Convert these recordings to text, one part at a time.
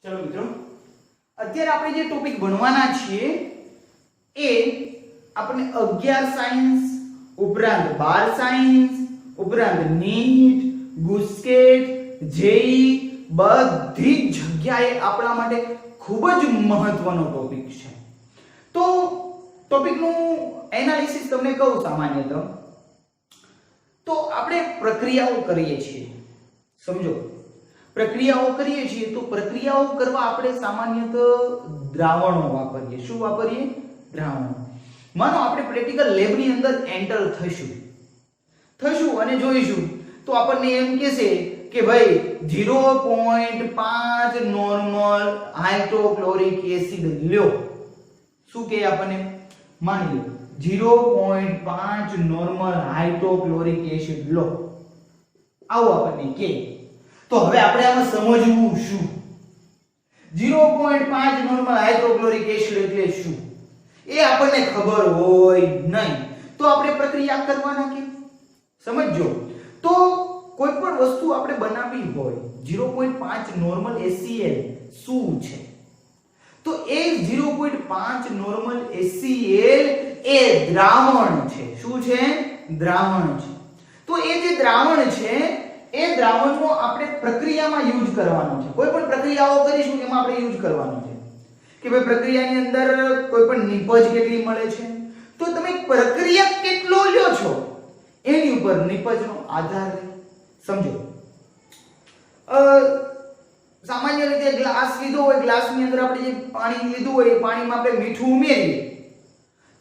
ચલો મિત્રો, અત્યારે આપણે જે ટોપિક ભણવાના છીએ એ આપણે 11 સાયન્સ ઉપરાંત 12 સાયન્સ ઉપરાંત નીટ, ગુસ્કેટ, જેઈ બધી જગ્યાએ આપણા માટે ખૂબ જ મહત્વનો ટોપિક છે. તો ટોપિકનું એનાલિસિસ તમને કહું સામાન્યતઃ તો આપણે પ્રક્રિયાઓ કરીએ છીએ. સમજો, પ્રક્રિયાઓ કરીએ છીએ તો પ્રક્રિયાઓ કરવા આપણે સામાન્યતઃ દ્રાવણો વાપરીએ. શું વાપરીએ? દ્રાવણો. માનો આપણે પ્રેક્ટિકલ લેબની અંદર એન્ટર થશું અને જોઈશું તો આપણને એમ કહેશે કે ભાઈ 0.5 નોર્મલ હાઇડ્રોક્લોરિક એસિડ લ્યો. શું કહે આપણને? માની લો 0.5 નોર્મલ હાઇડ્રોક્લોરિક એસિડ લો, આવું આપણને કહે. તો હવે આપણે આમાં સમજવું શું? 0.5 નોર્મલ હાઇડ્રોક્લોરિક એસિડ એટલે શું એ આપણને ખબર હોય નહીં તો આપણે પ્રક્રિયા કરવાના કે? સમજો, તો કોઈ પણ વસ્તુ આપણે બનાવવી હોય 0.5 નોર્મલ HCl શું છે? તો એ 0.5 નોર્મલ HCl એ દ્રાવણ છે. શું છે? દ્રાવણ છે. તો એ જે દ્રાવણ છે એ દ્રાવણનો આપણે પ્રક્રિયામાં યુઝ કરવાનો છે. કોઈ પણ પ્રક્રિયાઓ કરીશું એમાં આપણે યુઝ કરવાનો છે કે ભાઈ પ્રક્રિયાની અંદર કોઈ પણ નિપજ કેટલી મળે છે, તો તમે પ્રક્રિયા કેટલો લ્યો છો એની ઉપર નિપજનો આધાર રહે. સમજો, સામાન્ય રીતે ગ્લાસ લીધો હોય, ગ્લાસની અંદર આપણે જે પાણી લીધું હોય એ પાણીમાં આપણે મીઠું ઉમેરીએ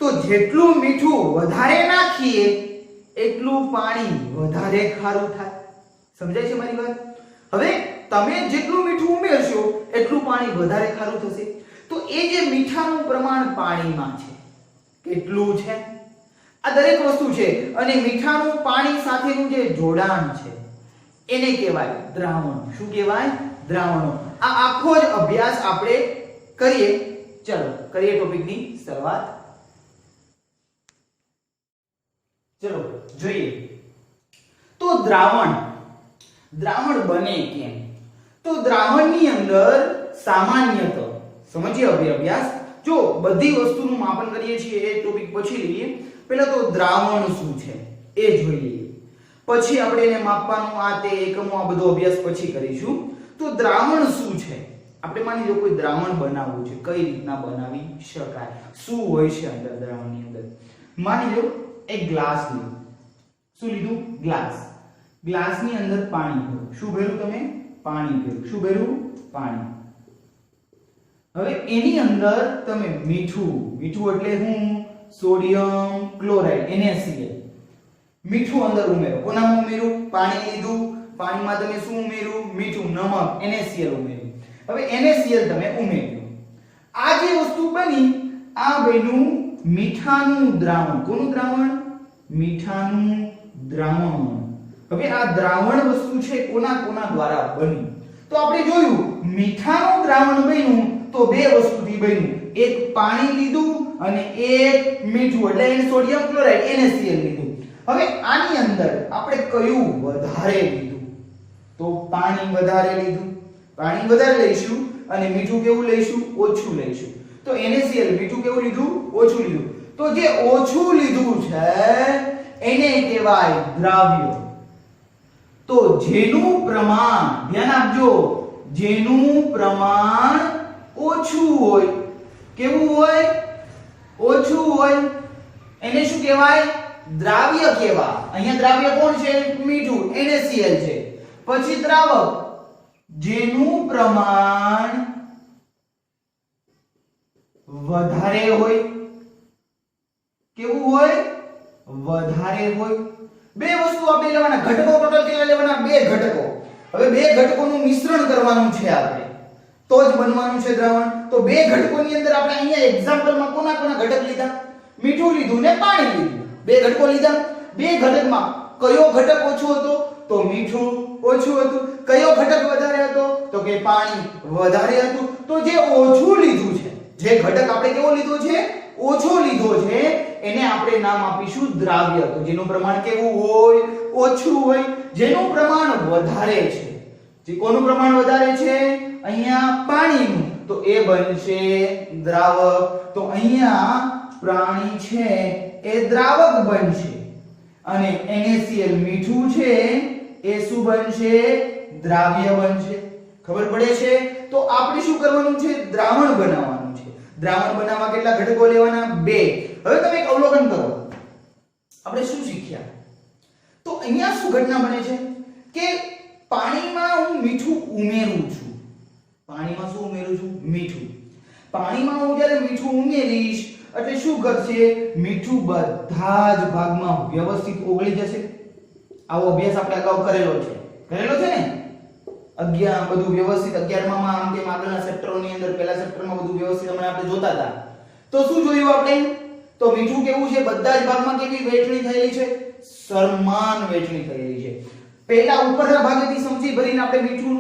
તો જેટલું મીઠું વધારે નાખીએ એટલું પાણી વધારે ખારું થાય. સમજાય છે મારી વાત? હવે તમે જેટલું મીઠું ઉમેરશો એટલું પાણી વધારે ખારું થશે. તો એ જે મીઠાનું પ્રમાણ પાણીમાં છે કેટલું છે, આ દરેક વસ્તુ છે અને મીઠાનું પાણી સાથેનું જે જોડાણ છે એને કહેવાય દ્રાવણ. શું કહેવાય? દ્રાવણો. આ આખો જ અભ્યાસ આપણે કરીએ. ચલો કરીએ ટોપિકની શરૂઆત. ચલો જોઈએ તો દ્રાવણ બને કેમ? તો દ્રાવણની અંદર સામાન્યતઃ સમજીએ અભ્યાસ. જો બધી વસ્તુનું માપન કરીએ છીએ એ ટોપિક પછી લઈએ. પહેલા તો દ્રાવણ શું છે એ જોઈ લઈએ, પછી આપણે એને માપવાનું આ તે એકમો આ બધો અભ્યાસ પછી કરીશું. તો દ્રાવણ શું છે? આપણે માની લો કોઈ દ્રાવણ બનાવવું છે, કઈ રીતના બનાવી શકાય, શું હોય છે અંદર દ્રાવણની અંદર. માની લો એક ગ્લાસ લીધો. શું લીધું? ગ્લાસ. ગ્લાસની અંદર પાણી ભર્યું. શું ભર્યું તમે? પાણી ભર્યું. શું ભર્યું? પાણી. હવે એની અંદર તમે મીઠું એટલે હું સોડિયમ ક્લોરાઇડ NaCl મીઠું અંદર ઉમેરો. કોનામાં ઉમેર્યું? પાણી લીધું, પાણીમાં તમે શું ઉમેર્યું? મીઠું, નમક NaCl ઉમેર્યું. હવે NaCl તમે ઉમેર્યું. આ જે વસ્તુ બની આ બન્યું મીઠાનું દ્રાવણ. કોનું દ્રાવણ? મીઠાનું દ્રાવણ. હવે આ દ્રાવણ વસ્તુ છે કોના દ્વારા બની? તો આપણે જોયું મીઠાનું દ્રાવણ બન્યું તો બે વસ્તુથી બન્યું. એક પાણી લીધું અને એક મીઠું એટલે એને સોડિયમ ક્લોરાઇડ NaCl લીધું. હવે આની અંદર આપણે કયું વધારે લીધું? તો પાણી વધારે લીધું. પાણી વધારે લઈશું અને મીઠું કેવું લઈશું? ઓછું લઈશું. તો NaCl મીઠું કેવું લીધું? ઓછું લીધું. તો જે ઓછું લીધું છે એને કહેવાય દ્રાવ્ય. તો જેનું પ્રમાણ, ધ્યાન આપજો, જેનું પ્રમાણ ઓછું હોય, કેવું હોય? ઓછું હોય, એને શું કહેવાય? દ્રાવ્ય કહેવાય. અહીંયા દ્રાવ્ય કોણ છે? મીઠું NaCl છે. પછી દ્રાવક જેનું પ્રમાણ વધારે હોય. કેવું હોય? વધારે હોય. બે વસ્તુ આપણે લેવાના, ઘટકો ટોટલ કેટલા લેવાના? બે ઘટકો. હવે બે ઘટકોનું મિશ્રણ કરવાનું છે આપણે તો જ બનવાનું છે દ્રાવણ. તો બે ઘટકોની અંદર આપણે અહીંયા એક્ઝામ્પલમાં કોના ઘટક લીધા? મીઠું લીધું ને પાણી લીધું. બે ઘટકો લીધા. બે ઘટકમાં કયો ઘટક ઓછો હતો? તો મીઠું ઓછું હતું. કયો ઘટક વધારે હતો? તો કે પાણી વધારે હતું. તો જે ઓછું લીધું છે, જે ઘટક આપણે કેવો લીધો છે? ઓછો લીધો છે, એને આપણે નામ આપીશું દ્રાવ્ય. તો જેનું પ્રમાણ કેવું હોય? ઓછું હોય. જેનું પ્રમાણ વધારે છે જે કોનું પ્રમાણ વધારે છે અહીંયા પાણીનું તો એ બનશે દ્રાવક તો અહીંયા પાણી છે એ દ્રાવક બનશે અને NaCl મીઠું છે એ શું બનશે દ્રાવ્ય બનશે ખબર પડે છે તો આપણે શું કરવાનું છે દ્રાવણ બનાવવાનું છે દ્રાવણ બનાવવા કેટલા ઘટકો લેવાના બે હવે તમે એક અવલોકન કરો આપણે શું શીખ્યા તો અહીંયા શું ઘટના બને છે કે પાણીમાં હું મીઠું ઉમેરું છું પાણીમાં શું ઉમેરું છું મીઠું પાણીમાં હું જ્યારે મીઠું ઉમેરીશ એટલે શું કરશે મીઠું બધા જ ભાગમાં વ્યવસ્થિત ઓગળી જશે આવો અભ્યાસ આપણે અગાઉ કરેલો છે ને 11 બધું વ્યવસ્થિત 11માં આમ તેમ આગળના સેક્ટરોની અંદર પહેલા સેક્ટરમાં બધું વ્યવસ્થિત હમણાં આપણે જોતા હતા તો શું જોયું આપણે તો મીઠું કેવું છે બધા જ ભાગમાં કેવી વહેંચણી થયેલી છે સમાન વહેંચણી થયેલી છે પહેલા ઉપરના ભાગેથી સમજી ભરીને આપણે મીઠું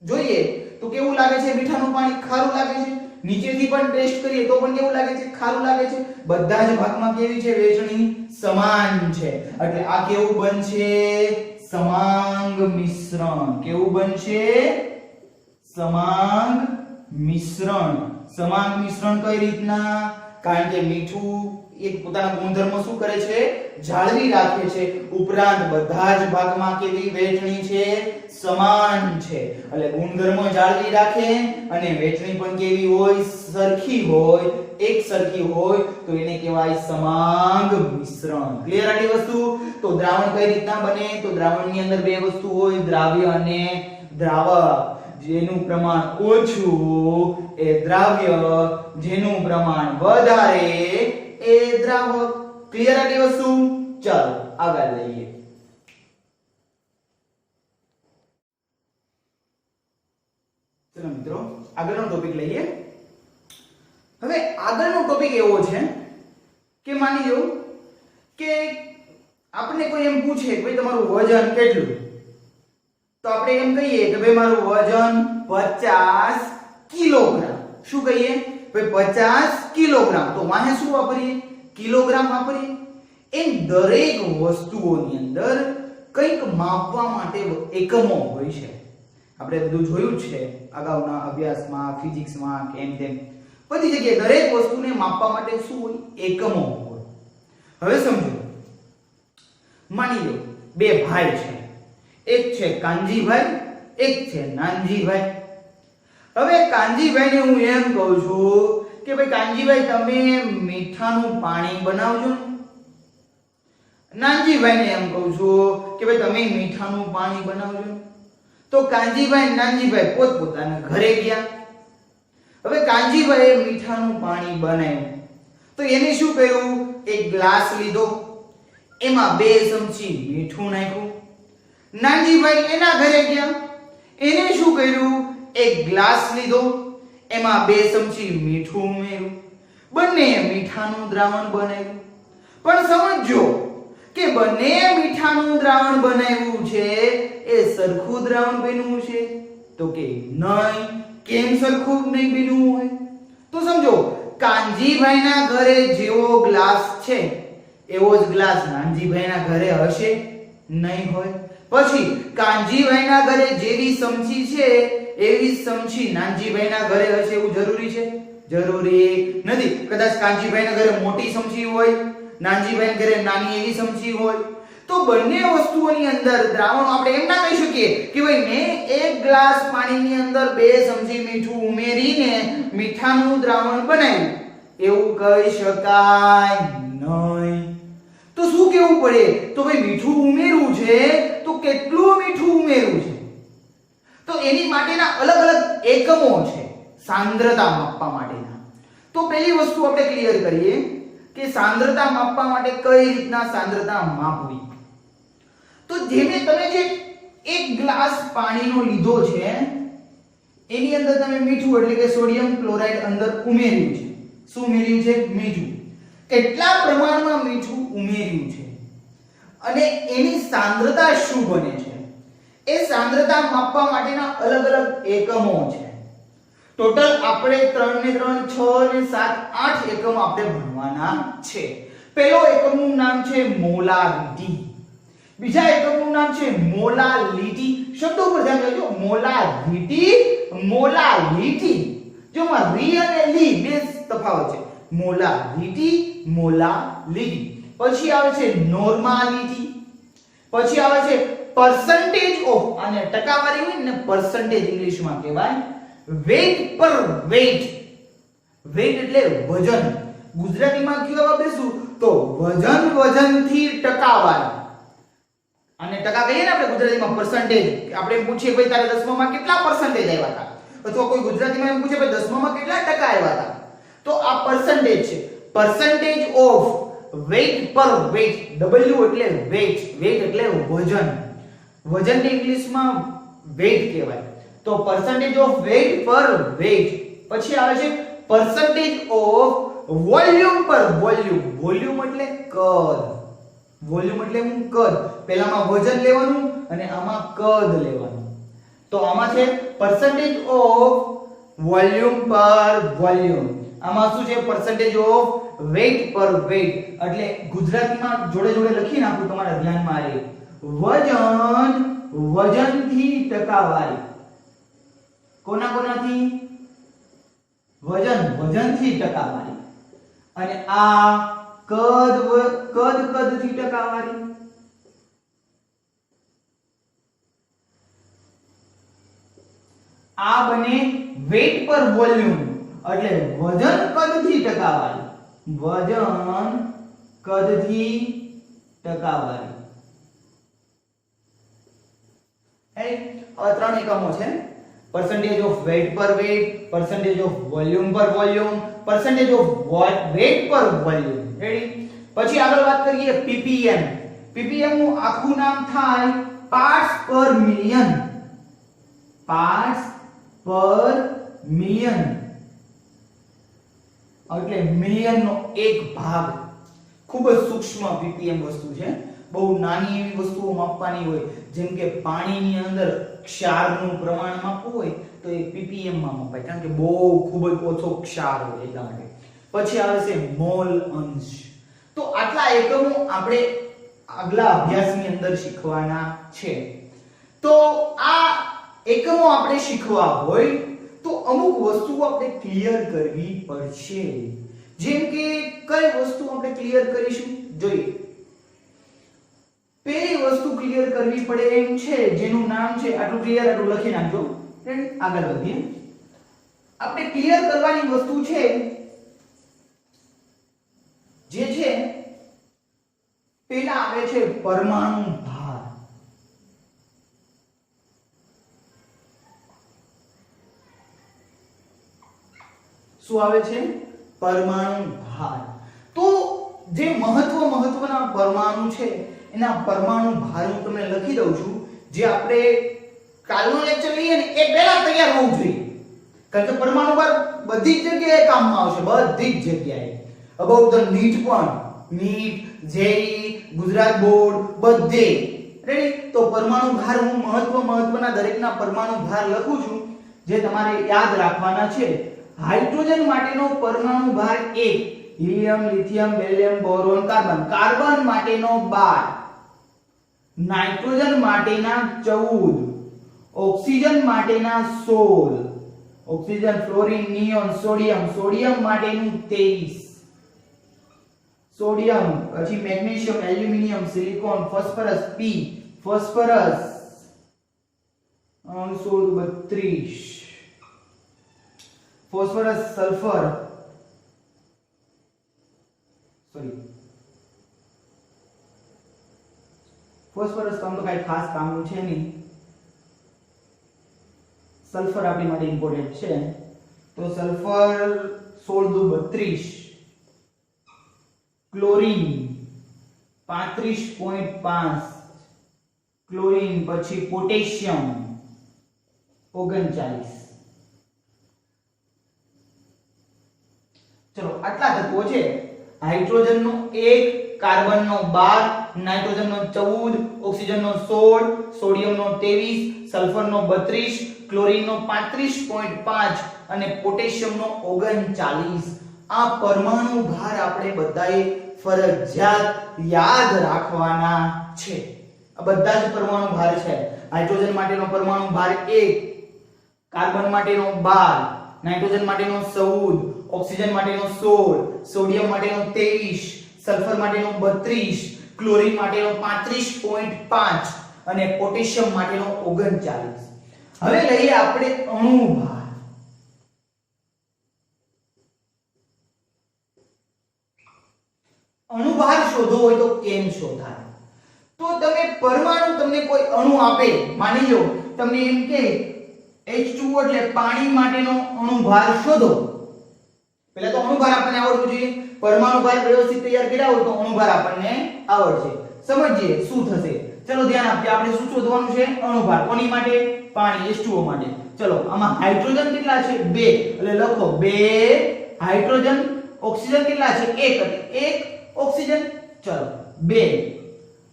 જોઈએ તો કેવું લાગે છે મીઠાનું પાણી ખારું લાગે છે નીચેથી પણ ટેસ્ટ કરીએ તો પણ કેવું લાગે છે ખારું લાગે છે બધા જ ભાગમાં કેવી છે વહેંચણી સમાન છે એટલે આ કેવું બનશે સમાંગ મિશ્રણ કેવું બનશે સમાંગ મિશ્રણ કઈ રીતના કારણ કે મીઠું એક પોતાના ગુણધર્મો શું કરે છે જાળવી રાખે છે ઉપરાંત બધા જ ભાગમાં કેવી વહેંચણી છે સમાન છે એટલે ગુણધર્મો જાળવી રાખે અને વહેંચણી પણ કેવી હોય સરખી હોય એક સરખી હોય તો એને કહેવાય સમાંગ મિશ્રણ ક્લિયર આટલી વસ્તુ તો દ્રાવણ કઈ રીતના બને તો દ્રાવણની અંદર બે વસ્તુ હોય દ્રાવ્ય અને દ્રાવક જેનું પ્રમાણ ઓછું એ દ્રાવ્ય જેનું પ્રમાણ વધારે એ દ્રાવક ક્લિયર આટલી વસ્તુ ચાલો આગળ લઈએ ચલો મિત્રો આગળનો ટોપિક લઈએ હવે આગળનો ટોપિક એવો છે કે માની લો કે આપણને કોઈ એમ પૂછે કે ભાઈ તમારું વજન કેટલું તો આપણે એમ કહીએ કે ભાઈ મારું વજન 50 કિલોગ્રામ શું કહીએ ભાઈ 50 કિલોગ્રામ તો વાહે શું વાપરીએ કિલોગ્રામ વાપરીએ એમ દરેક વસ્તુઓની અંદર કંઈક માપવા માટે એકમો હોય છે આપણે બધું જોયું છે અગાઉના અભ્યાસમાં ફિઝિક્સમાં કે એમ તેમ બધી જગ્યાએ દરેક વસ્તુને માપવા માટે શું હોય એકમો હોય હવે સમજો માની લો બે ભાઈ છે એક છે કાનજીભાઈ એક છે નાનજીભાઈ હવે કાનજીભાઈને હું એમ કહું છું કે ભાઈ કાનજીભાઈ તમે મીઠાનું પાણી બનાવજો નાનજીભાઈને એમ કહું છું કે ભાઈ તમે મીઠાનું પાણી બનાવજો તો કાનજીભાઈ અને નાનજીભાઈ પોતપોતાના ઘરે ગયા હવે કાનજીભાઈએ મીઠાનું પાણી બનાવ્યું તો એને શું કર્યું એક ગ્લાસ લીધો એમાં 2 ચમચી મીઠું નાખ્યું નાનજીભાઈ એના ઘરે ગયા એને શું કર્યું એક ગ્લાસ લીધો એમાં 2 ચમચી મીઠું ઉમેર્યું બંને મીઠાનું દ્રાવણ બનાવ્યું પણ સમજો કે બંને મીઠાનું દ્રાવણ બનાવ્યું છે એ સરખું દ્રાવણ બન્યું છે તો કે નહીં કેમ સરખું નહીં બન્યું હોય તો સમજો કાનજીભાઈના ઘરે જેવો ગ્લાસ છે એવો જ ગ્લાસ નાનજીભાઈના ઘરે હશે નહીં હોય પછી કાનજીભાઈના ઘરે જેવી ચમચી છે એવી ચમચી નાનજીભાઈના ઘરે હશે એવું જરૂરી છે જરૂરી નથી કદાચ કાનજીભાઈના ઘરે મોટી ચમચી હોય નાનજીભાઈના ઘરે નાની એવી ચમચી હોય તો બંને વસ્તુઓની અંદર દ્રાવણ આપણે એમ ના કહી શકીએ કે ભાઈ મેં એક ગ્લાસ પાણીની અંદર 2 ચમચી મીઠું ઉમેરીને મીઠાનું દ્રાવણ બનાવ્યું એવું કહી શકાય નહીં તો શું કેવું પડે તો ભાઈ મીઠું ઉમેરવું છે તો કેટલું મીઠું ઉમેરવું છે તો એની માટેના અલગ અલગ એકમો છે સાંદ્રતા માપવા માટેના તો પહેલી વસ્તુ આપણે ક્લિયર કરીએ કે સાંદ્રતા માપવા માટે કઈ રીતના સાંદ્રતા માપવી તો જેમે તમે જે એક ગ્લાસ પાણીનો લીધો છે એની અંદર તમે મીઠું એટલે કે સોડિયમ ક્લોરાઇડ અંદર ઉમેર્યું છે શું ઉમેર્યું છે મીઠું કેટલા પ્રમાણમાં મીઠું ઉમેર્યું છે અને એની સાંદ્રતા શું બને છે એ સાંદ્રતા માપવા માટેના અલગ અલગ એકમો છે ટોટલ આપણે 3 ને 3 6 ને 7 8 એકમ આપણે ભણવાના છે પહેલો એકમનું નામ છે મોલારિટી બીજા એકમનું નામ છે મોલાલિટી શબ્દો ઉપર ધ્યાન રાખજો. મોલાલિટી. જો માં રી અને લી બે તફાવત છે. મોલાલિટી. પછી આવે છે નોર્માલિટી. પછી આવે છે percentage of, અને ટકાવારી હોય ને percentage ઇંગ્લિશમાં કહેવાય. weight per weight. weight એટલે વજન. ગુજરાતીમાં કહેવા બેસું તો વજનથી ટકાવારી. અને ટકા કહીએ ને આપણે ગુજરાતીમાં percentage. આપણે પૂછીએ ભાઈ તારે 10માં કેટલા percentage આવ્યા હતા, અથવા કોઈ ગુજરાતીમાં એમ પૂછે ભાઈ 10માં કેટલા ટકા આવ્યા હતા, તો આ percentage છે. percentage of weight per weight. W એટલે weight. weight એટલે વજન. વજનને ઇંગ્લિશમાં weight કહેવાય. તો percentage of weight per weight. પછી આવે છે percentage of volume per volume. volume એટલે કદ. વોલ્યુમ એટલે હું કદ. પહેલામાં વજન લેવાનું અને આમાં કદ લેવાનું. તો આમાં છે percentage of volume per volume. આમાં શું છે percentage of weight per weight. એટલે ગુજરાતીમાં જોડે જોડે લખી નાખું તમારા ધ્યાનમાં આવે. વજનથી ટકાવારી. કોનાથી? વજનથી ટકાવારી. અને આ કદથી ટકાવારી. આ બને weight per volume. એટલે વજન કદથી ટકાવારી. વજન કદથી ટકાવારી. ત્રણ એકમો છે. percentage of weight per weight, percentage of volume per volume, percentage of weight per volume. Ready? પછી આગળ વાત કરીએ ppm. ppm નું આખું નામ થાય parts per million. parts per million એટલે મિલિયન નો એક ભાગ. ખૂબ જ સૂક્ષ્મ ppm વસ્તુ છે. બહુ નાની એવી વસ્તુઓ માપવાની હોય, જેમ કે પાણીની અંદર ક્ષારનું પ્રમાણ માપવું હોય તો એ ppm માં મપાય, કારણ કે બહુ ખૂબ જ ઓછો ક્ષાર હોય એટલા માટે. પછી આવે છે મોલ અંશ. તો આટલા એકમો આપણે આગલા અભ્યાસની અંદર શીખવાના છે. તો આ એકમો આપણે શીખવા હોય તો અમુક વસ્તુઓ આપણે ક્લિયર કરવી પડશે. જેમ કે કઈ વસ્તુ આપણે ક્લિયર કરીશું જોઈએ. પહેલી વસ્તુ ક્લિયર કરવી પડે એમ છે, જેનું નામ છે, આટલું ક્લિયર આટલું લખી નાખજો. આગળ વધીએ. આપણે ક્લિયર કરવાની વસ્તુ છે જે છે પહેલા આવે છે પરમાણુ ભાર. શું આવે છે? પરમાણુ ભાર. તો જે મહત્વના પરમાણુ છે એના પરમાણુ ભાર હું તમને લખી દઉં છું. જે આપણે કાલનો લેક્ચર લઈએ ને એ પહેલા તૈયાર હોવું જોઈએ, કારણ કે પરમાણુ ભાર બધી જ જગ્યાએ કામમાં આવશે. બધી જ જગ્યાએ. અબાઉટ ધ નીટ પણ, નીટ, જેઈ, ગુજરાત બોર્ડ બધે. રેડી? તો પરમાણુ ભાર હું મહત્વના દરેકના પરમાણુ ભાર લખું છું, જે તમારે યાદ રાખવાના છે. હાઇડ્રોજન માટેનો પરમાણુ ભાર 1, helium, lithium, barium, boron, carbon. Carbon માટેનો 12, નાઇટ્રોજન માટેના 14, ઓક્સિજન માટેના 16, oxygen, fluorine, neon, sodium, sodium માટેનું 23, સોડિયમ. પછી મેગ્નેશિયમ, એલ્યુમિનિયમ, સિલિકોન, ફોસ્ફરસ, પી, ફોસ્ફરસ 32, ફોસ્ફરસ, સલ્ફર, ફોસ્ફરસ તો કઈ ખાસ કામનું છે નહીં. સલ્ફર આપણી માટે ઇમ્પોર્ટન્ટ છે. તો સલ્ફર 16 32, ક્લોરીન 35.5, ક્લોરીન. પછી પોટેશિયમ 39. ચલો આટલા તત્વો છે. હાઇડ્રોજન નો 1, કાર્બન નો 12, નાઇટ્રોજન નો 14, ઓક્સિજન નો 16, સોડિયમ નો 23, સલ્ફર નો 32, ક્લોરીન નો 35.5 અને પોટેશિયમ નો 39. આ પરમાણુ ભાર આપણે બધાએ ફરજિયાત યાદ રાખવાના છે. આ બધા જ પરમાણુ ભાર છે. હાઇડ્રોજન માટેનો પરમાણુ ભાર 1, કાર્બન માટેનો 12, નાઇટ્રોજન માટેનો 14, ઓક્સિજન માટેનો 16, સોડિયમ માટેનો 23, સલ્ફર માટેનો 32, ક્લોરીન માટેનો 35.5 અને પોટેશિયમ માટેનો 39. હવે લઈએ આપણે અણુ ભાર. અણુ ભાર શોધવો હોય તો કેમ શોધાય? તો તમે પરમાણુ તમને કોઈ અણુ આપે, માની લો તમને એમ કે H2O એટલે પાણી માટેનો અણુ ભાર શોધો. પહેલા તો અણુ ભાર આપણને આવડવું જોઈએ. પરમાણુ ભાર વ્યવસ્થિત તૈયાર કર્યા હોય તો અણુ ભાર આપણને આવડશે. સમજીએ શું થશે. ચલો ધ્યાન આપીએ. આપણે શું શોધવાનું છે? અણુ ભાર. કોની માટે? પાણી H2O માટે. ચલો આમાં હાઇડ્રોજન કેટલા છે? 2. એટલે લખો 2 હાઇડ્રોજન. ઓક્સિજન કેટલા છે? 1. એટલે 1 ઓક્સિજન. ચલો 2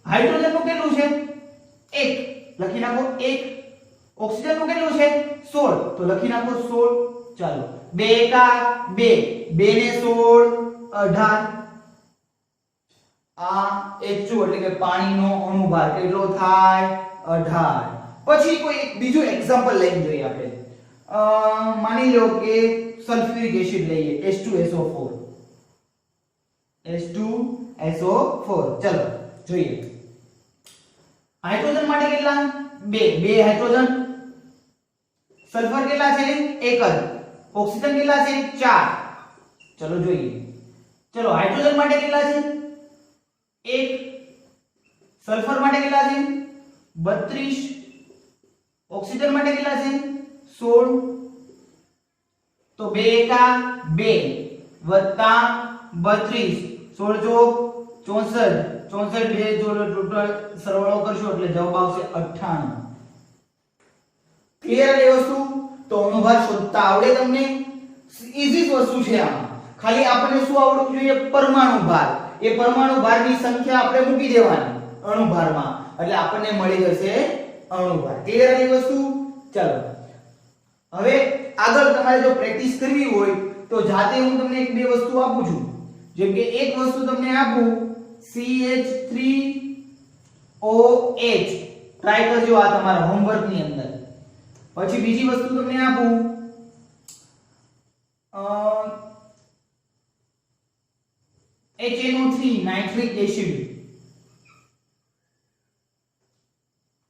હાઇડ્રોજન નું કેટલું છે? 1. લખી નાખો 1. ઓક્સિજન નું કેટલું છે? 16. તો લખી નાખો 16. ચાલો 2 કા 2 2 ને 16 18. આ H2O એટલે કે પાણીનો અણુ ભાર કેટલો થાય? 18. પછી કોઈ એક બીજું એક્ઝામ્પલ લઈને જોઈએ આપણે. માની લો કે સલ્ફ્યુરિક એસિડ લઈએ H2SO4. H2SO4. ચલો જોઈએ. હાઇડ્રોજન માટે કેટલા? 2 હાઇડ્રોજન. સલ્ફર કેટલા છે? 1 જ. ઓક્સિજન કેટલા છે? 4. ચલો જોઈએ. ચલો હાઇડ્રોજન માટે કેટલા છે? 1. સલ્ફર માટે કેટલા છે? 32. ઓક્સિજન માટે કેટલા છે? 16. તો 2 કા 2 વત્તા 32 16 64 64 બે જોડે ટોટલ સરવાળો કરશો એટલે જવાબ આવશે 98. ક્લિયર એ વસ્તુ? તો અણુ ભાર શોધતા આવડે તમને? ઈઝી વસ્તુ છે આમાં. ખાલી આપણને શું આવડવું જોઈએ? પરમાણુ ભાર. એ પરમાણુ ભારની સંખ્યા આપણે મૂકી દેવાની અણુ ભારમાં એટલે આપણને મળી જશે અણુ ભાર. ક્લિયર એ વસ્તુ? ચલો હવે આગળ તમારે જો પ્રેક્ટિસ કરવી હોય તો જાતે હું તમને એક બે વસ્તુ આપું છું. જેમ કે એક વસ્તુ તમને આપું CH3OH. ટ્રાય કરજો આ તમારા હોમવર્ક ની અંદર. પછી બીજી વસ્તુ તમને આપું HNO3 નાઇટ્રિક એસિડ.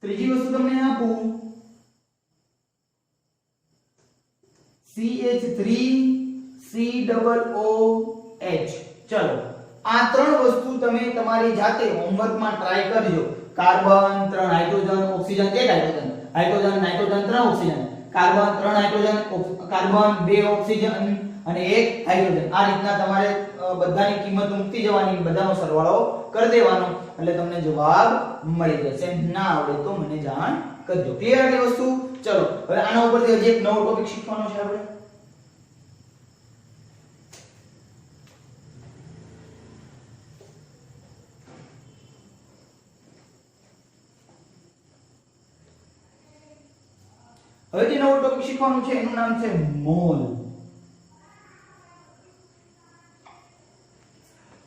ત્રીજી વસ્તુ તમને આપું CH3COOH. ચલો આ ત્રણ વસ્તુ તમે તમારી જાતે હોમવર્કમાં ટ્રાય કરજો. Carbon 3 hydrogen oxygen 1 hydrogen hydrogen nitrogen 3 oxygen carbon 3 hydrogen carbon 2 oxygen અને 1 હાઇડ્રોજન. આ રીતના તમારે બધાની કિંમત મૂકતી જવાની, બધાનો સરવાળો કરી દેવાનો એટલે તમને જવાબ મળી જશે. ના આવડે તો મને જાણ કરજો. ક્લિયર આ વસ્તુ? ચલો હવે આના ઉપરથી હજી એક નવો ટોપિક શીખવાનો છે આપણે. હવે જે નવો ટોપિક શીખવાનું છે એનું નામ છે મોલ.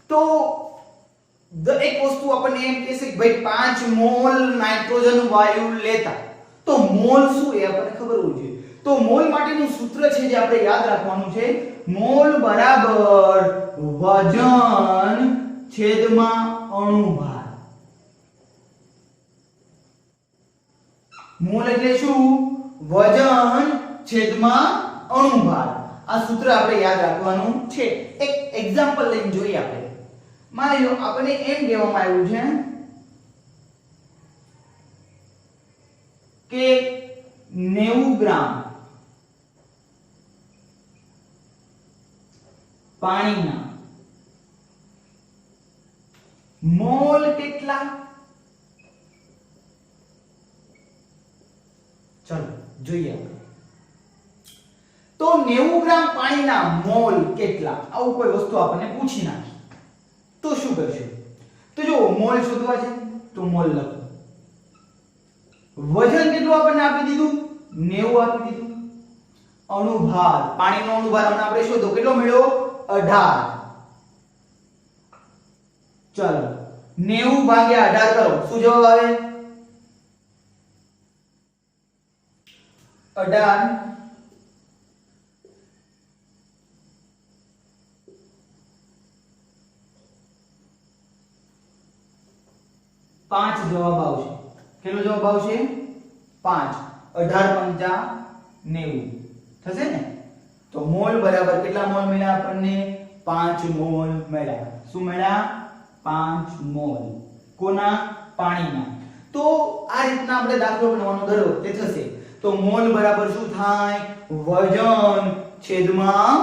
તો એક વસ્તુ આપણને એમ કહેશે કે ભાઈ 5 મોલ નાઇટ્રોજન વાયુ લેતા. તો મોલ શું એ આપણને ખબર હોવી જોઈએ. તો મોલ માટેનું સૂત્ર છે જે આપણે યાદ રાખવાનું છે. મોલ બરાબર વજન છેદમાં અણુ ભાર. મોલ એટલે શું? વજન છેદમાં અણુ ભાર. આ સૂત્ર આપણે યાદ રાખવાનું છે. એક એક્ઝામ્પલ લઈને જોઈએ આપણે. માની લો આપણને એમ કહેવામાં આવ્યું છે કે 90 ગ્રામ પાણીના મોલ કેટલા? ચલો જોઈએ. તો 90 ગ્રામ પાણીના મોલ કેટલા? આવું કોઈ વસ્તુ આપણને પૂછી નાખી તો શું કરશું? તો જો મોલ શોધવા છે તો મોલ લખો. વજન કેટલું આપણને આપી દીધું? 90 આપી દીધું. અણુ ભાર, પાણીનો અણુ ભાર આપણે શોધો. કેટલો મળ્યો? 18. ચલો 90 ભાગ્યા 18 કરો. શું જવાબ આવે? 18 5 જવાબ આવશે. કેટલો જવાબ આવશે? 5. 18 × 5 90 થશે ને? તો મોલ બરાબર કેટલા મોલ મળ્યા આપણને? 5 મોલ મળ્યા. શું મળ્યા? 5 મોલ. કોના? પાણીના. તો આ રીતના આપણે દાખલો ગણવાનો દર વખતે થશે. તો મોલ બરાબર શું થાય? વજન છેદમાં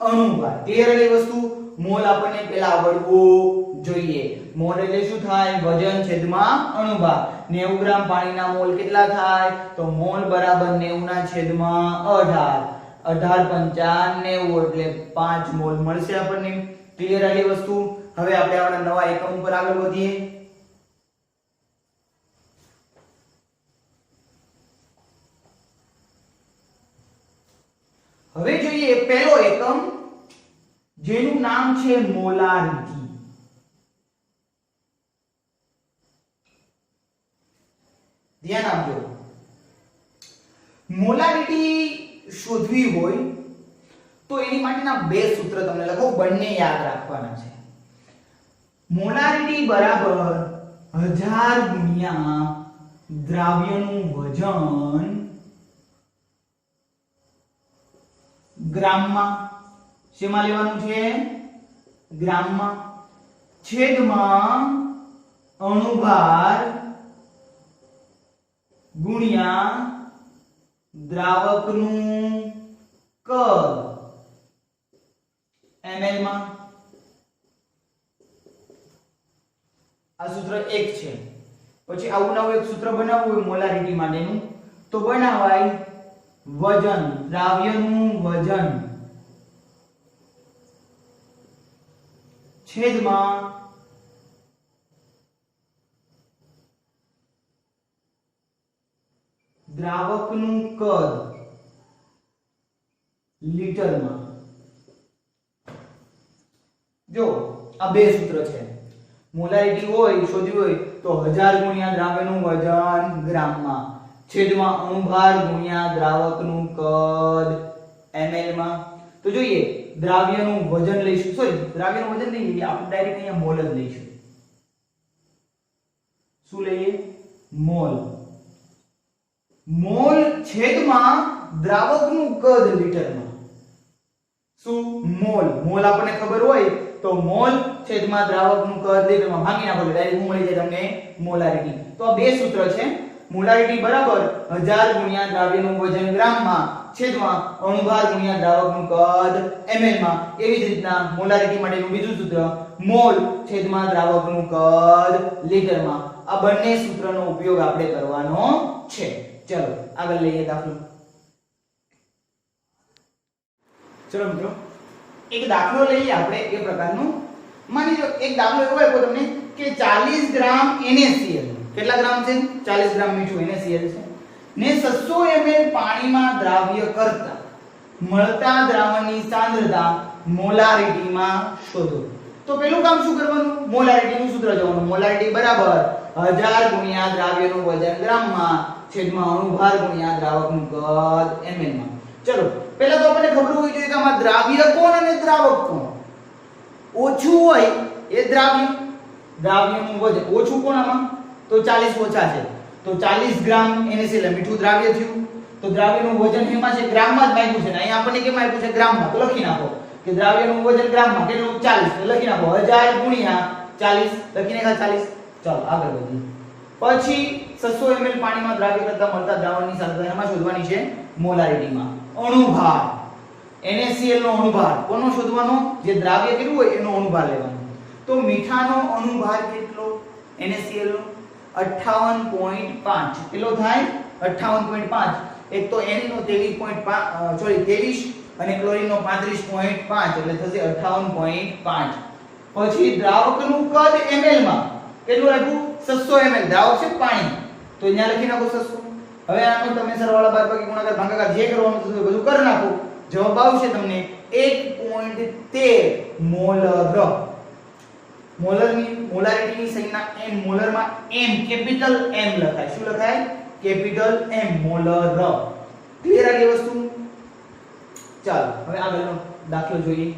અણુભાર. ક્લિયર એ વસ્તુ? મોલ આપણને પહેલા આવડવું જોઈએ. મોલ એટલે શું થાય? વજન છેદમાં અણુભાર. 90 ગ્રામ પાણીના મોલ કેટલા થાય? તો મોલ બરાબર 90 ના છેદમાં 18. 18 × 5 90 એટલે 5 મોલ મળશે આપણને. ક્લિયર આ વસ્તુ? હવે આપણે આપણા નવા એકમ ઉપર આગળ વધીએ. હવે જોઈએ પહેલો એકમ જેનું નામ છે મોલારિટી. ધ્યાન આપજો. મોલારિટી શોધવી હોય તો એની માટેના બે સૂત્ર તમને લખો, બંને યાદ રાખવાના છે. મોલારિટી બરાબર 1000 ગુણ્યા દ્રાવ્યનું વજન ગ્રામમાં. શેમાં લેવાનું છે? ગ્રામમાં. છેદમાં અણુભાર ગુણ્યા દ્રાવકનું કદ ml માં. આ સૂત્ર 1 છે. પછી આવું નવું એક સૂત્ર બનાવવું હોય મોલારિટી માટેનું તો બનાવાય વજન, દ્રાવ્યનું વજન છેદમાં દ્રાવકનું કદ લીટરમાં. જો આ બે સૂત્ર છે. મોલારિટી હોય શોધવી હોય તો 1000 ગુણ્યા દ્રાવ્યનું વજન ગ્રામમાં છેદમાં અણુભાર ગુણ્યા દ્રાવકનું કદ ml માં. તો જોઈએ દ્રાવ્યનું વજન લઈશું. સોરી, દ્રાવ્યનું વજન નહીં લઈએ આપણે, ડાયરેક્ટ અહીંયા મોલ જ લઈશું. શું લઈએ? મોલ. મોલ છેદમાં દ્રાવકનું કદ લીટરમાં. શું? મોલ. મોલ આપણને ખબર હોય તો મોલ છેદમાં દ્રાવકનું કદ લીટરમાં ભાગી નાખો એટલે ડાયરેક્ટ મળી જાય તમને મોલારિટી. તો આ બે સૂત્ર છે. મોલારિટી બરાબર 1000 ગુણ્યા દ્રાવ્યનું વજન ગ્રામમાં છેદમાં અણુભાર ગુણ્યા દ્રાવકનું કદ ml માં. એવી જ રીતના મોલારિટી માટેનું બીજું સૂત્ર મોલ છેદમાં દ્રાવકનું કદ લીટરમાં. આ બંને સૂત્રનો ઉપયોગ આપણે કરવાનો છે. ચલો આગળ લઈએ દાખલો. ચલો મિત્રો એક દાખલો લઈએ આપણે એ પ્રકારનો. માની લો એક દાખલો એવો આપ્યો તમને કે 40 ગ્રામ NaCl. કેટલા ગ્રામ છે? 40 ગ્રામ મીઠું NaCl છે ને 600 ml પાણીમાં દ્રાવ્ય કરતા મળતા દ્રાવણની સાંદ્રતા મોલારિટીમાં શોધો. તો પેલું કામ શું કરવાનું? મોલારિટીનું સૂત્ર જોવાનું. મોલારિટી બરાબર 1000 ગુણ્યા દ્રાવ્યનું વજન ગ્રામમાં છેદમાં અણુભાર ગુણ્યા દ્રાવકનું કદ ml માં. ચલો પહેલા તો આપણને ખબર હોવી જોઈએ કે આમાં દ્રાવ્ય કોણ અને દ્રાવક કોણ. ઓછું હોય એ દ્રાવ્ય, દ્રાવ્યનું વજન ઓછું કોણ આમાં? તો 40 ઓછા છે તો 40 ગ્રામ NaCl મીઠું દ્રાવ્ય થયું. તો દ્રાવ્યનું વજન એમાં છે ગ્રામમાં જ માંગ્યું છે ને અહીંયા આપણને કેમ આપ્યું છે? ગ્રામમાં. તો લખી નાખો કે દ્રાવ્યનું વજન ગ્રામમાં કેટલું? 40. તો લખી નાખો 1000 ગુણ્યા 40. લખી નાખા 40. ચાલો આગળ વધીએ. પછી 600 ml પાણીમાં દ્રાવ્ય કરતા મળતા દ્રાવણની સાંદ્રતા એમાં શોધવાની છે મોલારિટીમાં. અણુભાર NaCl નો અણુભાર કોનો શોધવાનો? જે દ્રાવ્ય કેટલું હોય એનો અણુભાર લેવાનો. તો મીઠાનો અણુભાર કેટલો? NaCl નો 58.5. કેટલો થાય? 58.5. એક તો N નો 23 અને ક્લોરીન નો 35.5 એટલે થશે 58.5. પછી દ્રાવકનું કદ ml માં કેટલું રાખ્યું? 600 ml. દ્રાવક છે પાણી તો અહીંયા લખી નાખો 600. હવે આનો તમે સરવાળા બાદબાકી ગુણાકાર ભાગાકાર જે કરવાનું છે બધું કરી નાખો. જવાબ આવશે તમને 1.13 મોલર. મોલરની મોલારિટીની સંજ્ઞા n. મોલરમાં m કેપિટલ M લખાય. શું લખાય? Capital M molar. ક્લિયર આ વસ્તુ? ચાલો હવે આગળનો દાખલો જોઈએ.